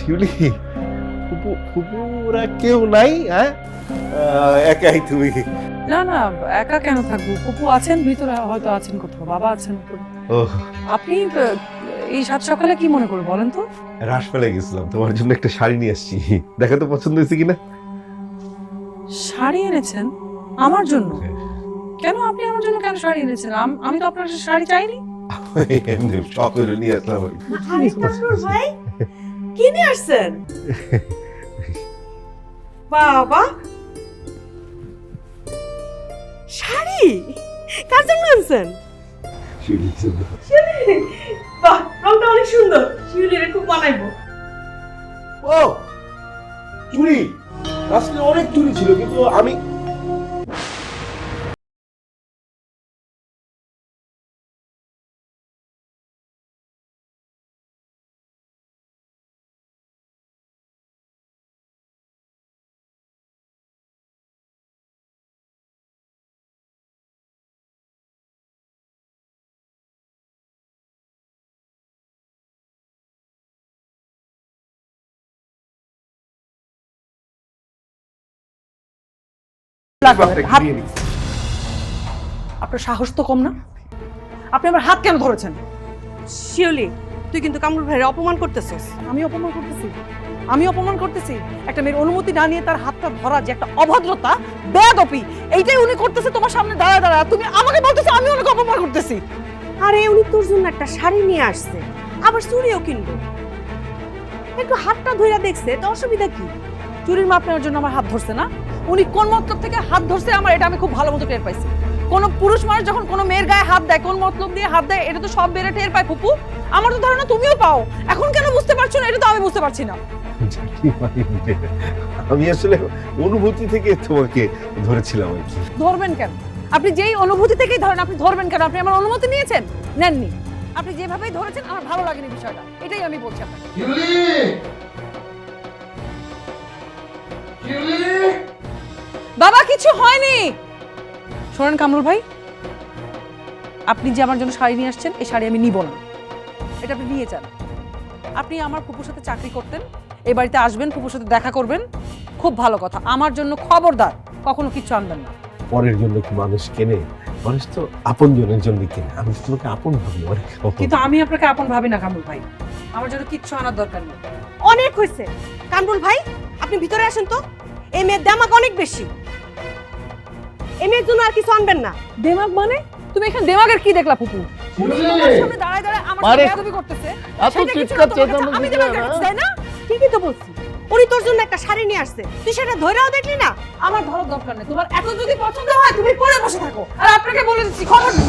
শিউলি, ফুপুরা কেউ নাই? হ্যাঁ, একাই তুমি? না না, একা কেন থাকবো, ফুপু আছেন ভিতরে, হয়তো আছেন কোথাও, বাবা আছেন উপরে। ও, আপনি এই সাত সকালে কি মনে করে বলেন তো? রাস ফেলে গেছিলাম, তোমার জন্য একটা শাড়ি নিয়ে আসছি, দেখা তো পছন্দ হয়েছে কিনা। শাড়ি এনেছেন আমার জন্য? কেন আপনি আমার জন্য কেন শাড়ি এনেছেন? আমি তো আপনার শাড়ি চাইনি। এমনি শখ করে নিয়ে আসলাম। আরে কামরুল ভাই, কি নিয়ে আসছেন? বাবা, শাড়ি কার জন্য আনছেন? শিউলির জন্য। বাহ, রংটা অনেক সুন্দর, শিউলিরে খুব মানাইবো। ও, চুড়ি আসলে অনেক চুড়ি ছিল, কিন্তু আমি আপনার সাহস তো কম না? আপনি আমার হাত কেন ধরেছেন? শিউলি, তুই কিন্তু কামরুল ভাইয়ের অপমান করতেছিস। আমি অপমান করতেছি? আমি অপমান করতেছি? একটা মেয়ের অনুমতি না নিয়ে তার হাতটা ধরা যে একটা অভদ্রতা, বেয়াদবি, এইটাই উনি করতেছে তোমার সামনে দাঁড়া দাঁড়া। তুমি আমাকে বলতেছো আমি ওনাকে অপমান করতেছি? আরে উনি তোর জন্য একটা শাড়ি নিয়ে আসছে, আবার চুড়িও কিনবো। একটু হাতটা ধইরা দেখছে, তো অসুবিধা কি? চুরির মাপ নেওয়ার জন্য আমার হাত ধরছে না? উনি কোন মতলব থেকে হাত ধরছে আমার এটা আমি খুব ভালো মতো টের পাইছি। কোন পুরুষ মানুষ যখন কোনো মেয়ের গায়ে হাত দেয়, কোন মতলব দিয়ে হাত দেয়, এটা তো সব মেয়েরা টের পায় ফুপু। আমার তো ধারণা তুমিও পাও। এখন কেন বুঝতে পারছো না, এটা তো আমি বুঝতে পারছি না। আমি আসলে অনুভূতি থেকে তোমাকে ধরেছিলাম আর কি। ধরবেন কেন? আপনি যেই অনুভূতি থেকেই ধরেন, আপনি ধরবেন কেন? আপনি আমার অনুমতি নিয়েছেন? নেননি। আপনি যেভাবেই ধরেছেন আমার ভালো লাগেনি বিষয়টা, এটাই আমি বলছি আপনাকে। বাবা কিছু হয়নি। শোনেন কামরুল ভাই, আপনি যে আমার জন্য শাড়ি নিয়ে আসছেন, এই শাড়ি আমি নিব না। এটা আপনি নিয়ে যান। আপনি আমার ফুপুর সাথে চাকরি করতেন, এই বাড়িতে আসবেন, ফুপুর সাথে দেখা করবেন, খুব ভালো কথা। আমার জন্য খবরদার কখনো কিচ্ছু আনবেন না। পরের জন্য কি মানুষ কেনে? মানুষ তো আপন জনের জন্য কেনে। আমি তো তোমাকে আপন ভাবি অনেক। কিন্তু আমি আপনাকে আপন ভাবি না কামরুল ভাই, আমার জন্য কিচ্ছু আনার দরকার নেই। অনেক হয়েছে কামরুল ভাই, আপনি ভিতরে আসেন তো। এই মেয়ের দামাক অনেক বেশি, এই মেয়ের জন্য আর কিছু আনবেন না। দেমাগ মানে? তুমি এখানে দেমাগের কি দেখলা ফুপু? উনি তোমার সামনে দাঁড়ায় দাঁড়ায় আমার সাথে বেয়াদবি করতেছে। সেটা কিছু না তোমার কাছে, আমি দেমাগ দেখছি তাই না? ঠিকই তো বলছি, উনি তোর জন্য একটা শাড়ি নিয়ে আসছে, তুই সেটা ধইরাও দেখলি না। আমার ধরার দরকার নেই। তোমার এত যদি পছন্দ হয় তুমি পরে বসে থাকো, আর আপনাকে বলে দিচ্ছি খবর নেই।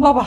বাবা